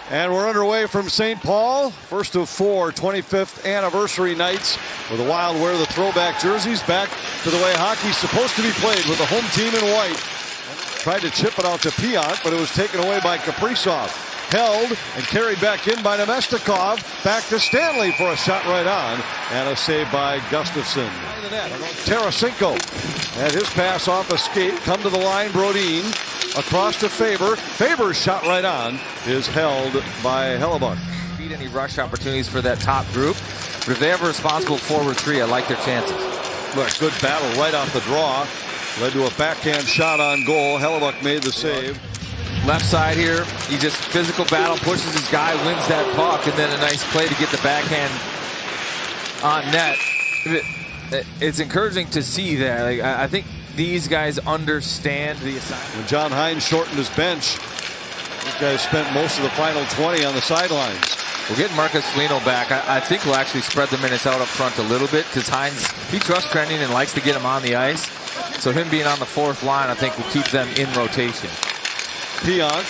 And we're underway from St. Paul. First of four 25th anniversary nights where the Wild wear the throwback jerseys. Back to the way hockey's supposed to be played with the home team in white. Tried to chip it out to Pionk, but it was taken away by Kaprizov. Held and carried back in by Nemestikov. Back to Stanley for a shot right on. And a save by Gustafsson. Tarasenko had his pass off a skate. Come to the line, Brodin. Across to Faber. Faber's shot right on is held by Hellebuyck. Beat any rush opportunities for that top group. But if they have a responsible forward three, I like their chances. Look, good battle right off the draw. Led to a backhand shot on goal. Hellebuyck made the save. Left side here, he just physical battle, pushes his guy, wins that puck, and then a nice play to get the backhand on net. It's encouraging to see that. I think these guys understand the assignment. When John Hines shortened his bench, these guys spent most of the final 20 on the sidelines. We're getting Marcus Foligno back. I think we'll actually spread the minutes out up front a little bit because Hines, he trusts Trenning and likes to get him on the ice. So him being on the fourth line, I think will keep them in rotation. Pionk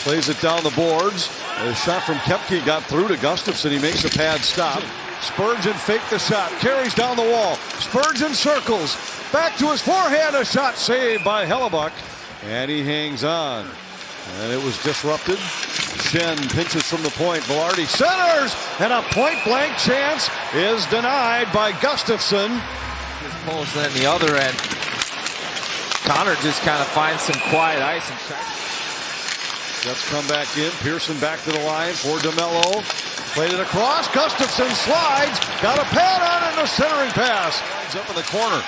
plays it down the boards. A shot from Koepke got through to Gustafsson. He makes a pad stop. Spurgeon faked the shot. Carries down the wall. Spurgeon circles. Back to his forehand. A shot saved by Hellebuyck. And he hangs on. And it was disrupted. Schenn pinches from the point. Velarde centers. And a point-blank chance is denied by Gustafsson. His post, and then the other end. Connor just kind of finds some quiet ice and Jets come back in. Pearson back to the line for DeMello. Played it across. Gustafsson slides. Got a pad on it and a centering pass. He's up in the corner.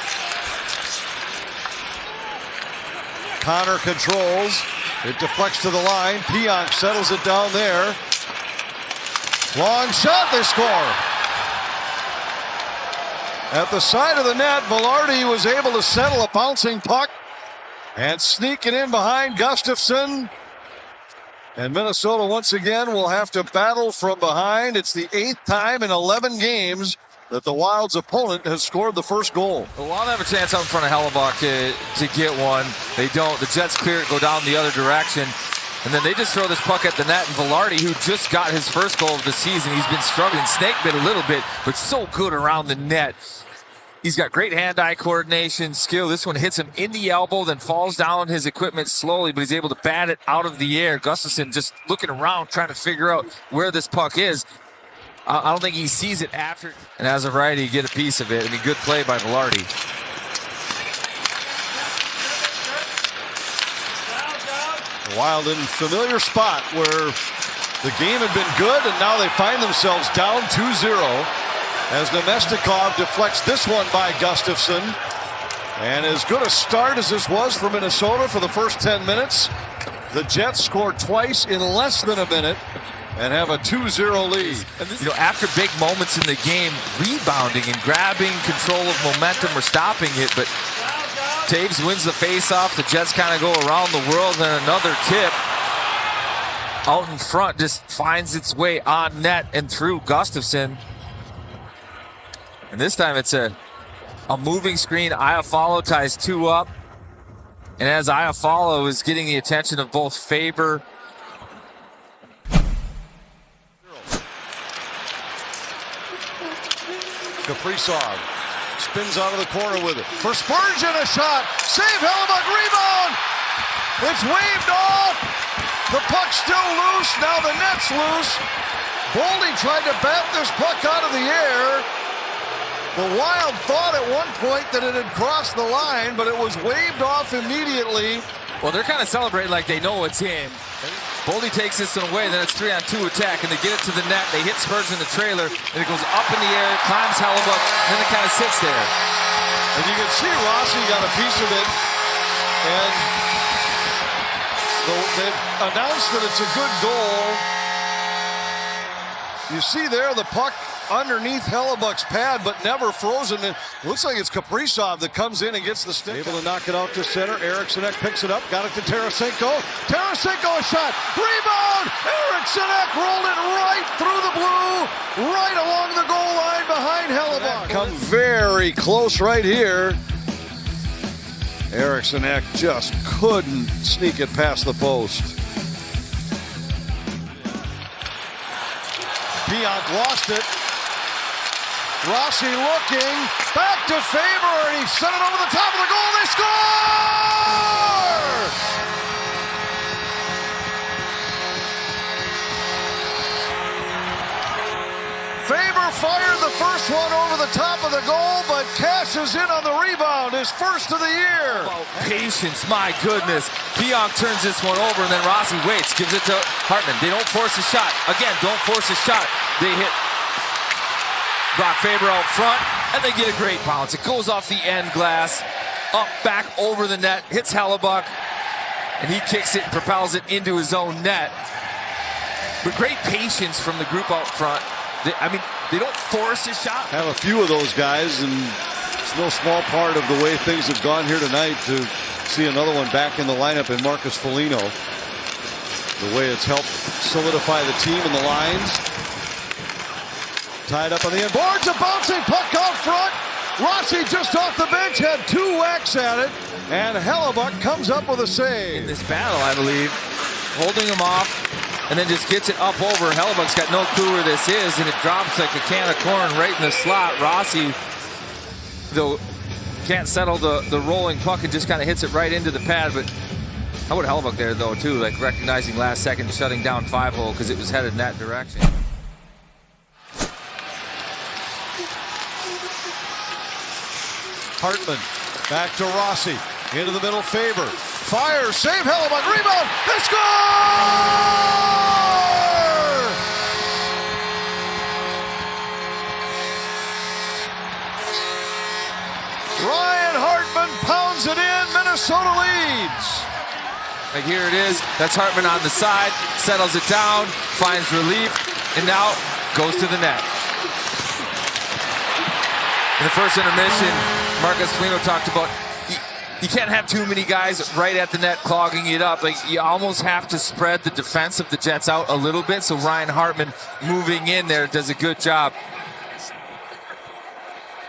Connor controls. It deflects to the line. Pionk settles it down there. Long shot. They score. At the side of the net, Velarde was able to settle a bouncing puck and sneak it in behind Gustafsson. And Minnesota once again will have to battle from behind. It's the 8th time in 11 games that the Wild's opponent has scored the first goal. The Wild have a chance out in front of Hellebuyck to get one. They don't. The Jets clear it, go down the other direction. And then they just throw this puck at the net. And Velarde, who just got his first goal of the season, he's been struggling, snake bit a little bit, but so good around the net. He's got great hand-eye coordination, skill. This one hits him in the elbow, then falls down his equipment slowly, but he's able to bat it out of the air. Gustafsson just looking around, trying to figure out where this puck is. I don't think he sees it after. And as of right, he get a piece of it. I mean, good play by Velarde. Wild in familiar spot where the game had been good, and now they find themselves down 2-0. As Nemestikov deflects this one by Gustafsson. And as good a start as this was for Minnesota for the first 10 minutes, the Jets scored twice in less than a minute and have a 2-0 lead. And after big moments in the game, rebounding and grabbing control of momentum or stopping it, but Taves wins the faceoff. The Jets kind of go around the world, and another tip out in front just finds its way on net and through Gustafsson. And this time it's a moving screen. Iafallo ties two up. And as Iafallo is getting the attention of both Faber. Kaprizov spins out of the corner with it. For Spurgeon, a shot. Save, Hellebuyck, rebound. It's waved off. The puck's still loose. Now the net's loose. Boldy tried to bat this puck out of the air. The Wild thought at one point that it had crossed the line, but it was waved off immediately. Well, they're kind of celebrating like they know it's him. Boldy takes this one away, then it's 3-on-2 attack, and they get it to the net. They hit Spurgeon in the trailer, and it goes up in the air, climbs Hellebuyck, and then it kind of sits there. And you can see Rossi got a piece of it, and they've announced that it's a good goal. You see there the puck underneath Hellebuyck's pad, but never frozen. It looks like it's Kaprizov that comes in and gets the stick. Able to knock it out to center. Eriksson Ek picks it up. Got it to Tarasenko. Tarasenko, a shot. Rebound! Eriksson Ek rolled it right through the blue, right along the goal line behind Hellebuyck. Come very close right here. Eriksson Ek just couldn't sneak it past the post. Pionk lost it. Rossi looking, back to Faber, and he sent it over the top of the goal. They score! Faber fired the first one over the top of the goal, but cashes in on the rebound, his first of the year. Oh, patience, my goodness. Pionk turns this one over, and then Rossi waits, gives it to Hartman. They don't force a shot. Again, don't force a shot. They hit Brock Faber out front, and they get a great bounce. It goes off the end glass, up, back, over the net, hits Hellebuyck, and he kicks it and propels it into his own net. But great patience from the group out front. They don't force a shot. Have a few of those guys, and it's no small part of the way things have gone here tonight to see another one back in the lineup in Marcus Foligno. The way it's helped solidify the team and the lines. Tied up on the end boards, a bouncing puck out front. Rossi just off the bench had 2 whacks at it, and Hellebuyck comes up with a save. In this battle, I believe, holding him off, and then just gets it up over. Hellebuyck's got no clue where this is, and it drops like a can of corn right in the slot. Rossi, though, can't settle the rolling puck and just kind of hits it right into the pad. But how about Hellebuyck there, though, too, like recognizing last second, shutting down 5-hole because it was headed in that direction. Hartman back to Rossi, into the middle, Faber fires, save, Hellebuyck, rebound, they score! Ryan Hartman pounds it in, Minnesota leads. Like here it is, that's Hartman on the side, settles it down, finds relief, and now goes to the net. In the first intermission, Marcus Foligno talked about you can't have too many guys right at the net clogging it up. Like you almost have to spread the defense of the Jets out a little bit. So Ryan Hartman moving in there does a good job.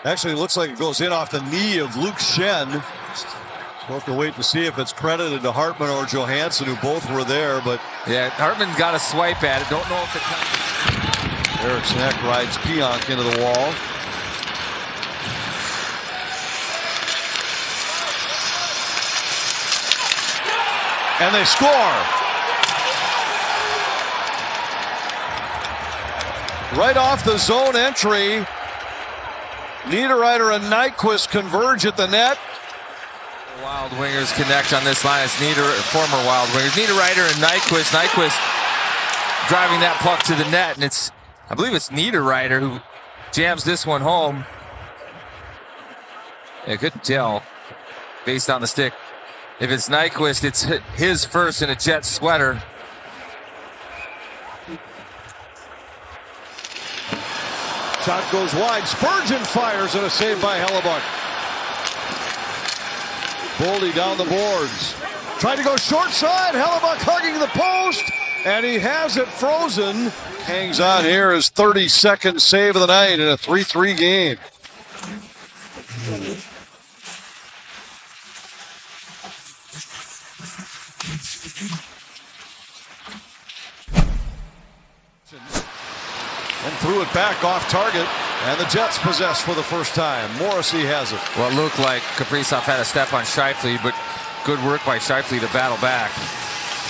Actually, it looks like it goes in off the knee of Luke Schenn. We'll have to wait to see if it's credited to Hartman or Johansson, who both were there. But yeah, Hartman got a swipe at it. Don't know if it comes. Eriksson Ek rides Pionk into the wall. And they score. Right off the zone entry, Niederreiter and Nyquist converge at the net. Wild Wingers connect on this line. It's former Wild Wingers. Niederreiter and Nyquist. Nyquist driving that puck to the net, and I believe it's Niederreiter who jams this one home. Yeah, couldn't tell based on the stick. If it's Nyquist, it's his first in a Jets sweater. Shot goes wide. Spurgeon fires, and a save by Hellebuyck. Boldy down the boards. Tried to go short side. Hellebuyck hugging the post, and he has it frozen. Hangs on here, his 32nd save of the night in a 3-3 game. And threw it back off target, and the Jets possess for the first time. Morrissey has it. Well, it looked like Kaprizov had a step on Scheifele, but good work by Scheifele to battle back.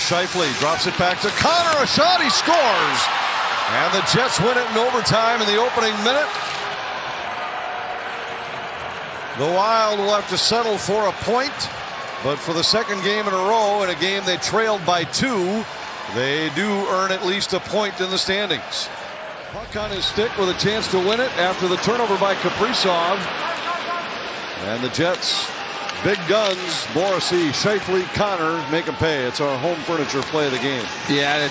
Scheifele drops it back to Connor. A shot, he scores. And the Jets win it in overtime in the opening minute. The Wild will have to settle for a point, but for the second game in a row, in a game they trailed by 2, they do earn at least a point in the standings. Puck on his stick with a chance to win it after the turnover by Kaprizov. And the Jets, big guns, Morrissey, Scheifele, Connor, make them pay. It's our home furniture play of the game. Yeah,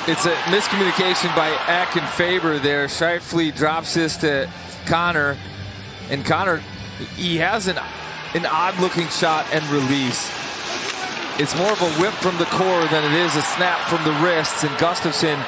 it's a miscommunication by Ek and Faber there. Scheifele drops this to Connor, and Connor, he has an odd-looking shot and release. It's more of a whip from the core than it is a snap from the wrists, and Gustafsson